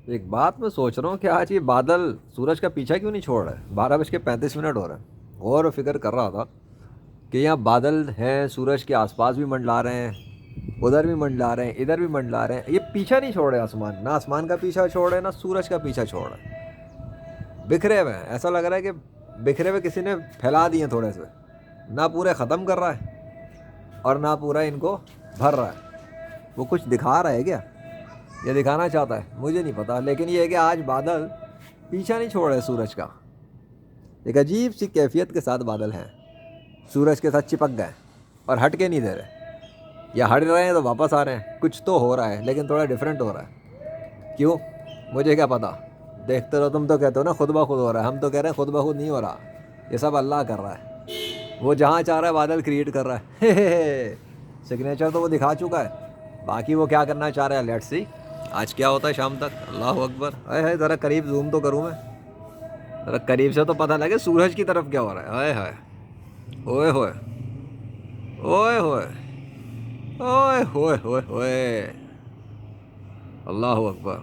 ایک بات میں سوچ رہا ہوں کہ آج یہ بادل سورج کا پیچھا کیوں نہیں چھوڑ رہے؟ 12:35 ہو رہے ہیں، غور و فکر کر رہا تھا کہ یہاں بادل ہیں، سورج کے آس پاس بھی منڈلا رہے ہیں، ادھر بھی منڈلا رہے ہیں، ادھر بھی منڈلا رہے ہیں، یہ پیچھا نہیں چھوڑ رہے آسمان، نہ آسمان کا پیچھا چھوڑ رہے ہیں، نہ سورج کا پیچھا چھوڑ رہے ہیں، بکھرے ہوئے ہیں، ایسا لگ رہا ہے کہ بکھرے ہوئے کسی نے پھیلا دیے تھوڑے سے، نہ پورے ختم کر رہا ہے اور نہ پورا ان کو بھر رہا ہے۔ وہ کچھ دکھا رہا ہے کیا؟ یہ دکھانا چاہتا ہے مجھے نہیں پتا، لیکن یہ ہے کہ آج بادل پیچھا نہیں چھوڑ رہے سورج کا، ایک عجیب سی کیفیت کے ساتھ بادل ہیں، سورج کے ساتھ چپک گئے اور ہٹ کے نہیں دے رہے، یا ہٹ رہے ہیں تو واپس آ رہے ہیں، کچھ تو ہو رہا ہے لیکن تھوڑا ڈیفرنٹ ہو رہا ہے، کیوں؟ مجھے کیا پتا، دیکھتے رہو، تم تو کہتے ہو نا خود بخود ہو رہا ہے، ہم تو کہہ رہے ہیں خود بخود نہیں ہو رہا، یہ سب اللہ کر رہا ہے، وہ جہاں چاہ رہا ہے بادل کریٹ کر رہا ہے سگنیچر تو وہ دکھا چکا ہے، باقی وہ کیا کرنا چاہ رہا ہے لیٹس سی آج کیا ہوتا ہے شام تک۔ اللہ اکبر، اے ہے ذرا قریب زوم تو کروں میں، ذرا قریب سے تو پتہ لگے سورج کی طرف کیا ہو رہا ہے، اے ہائے، اوئے ہوئے، اوئے ہوئے، اوئے ہوئے ہوئے ہوئے، اللہ اکبر۔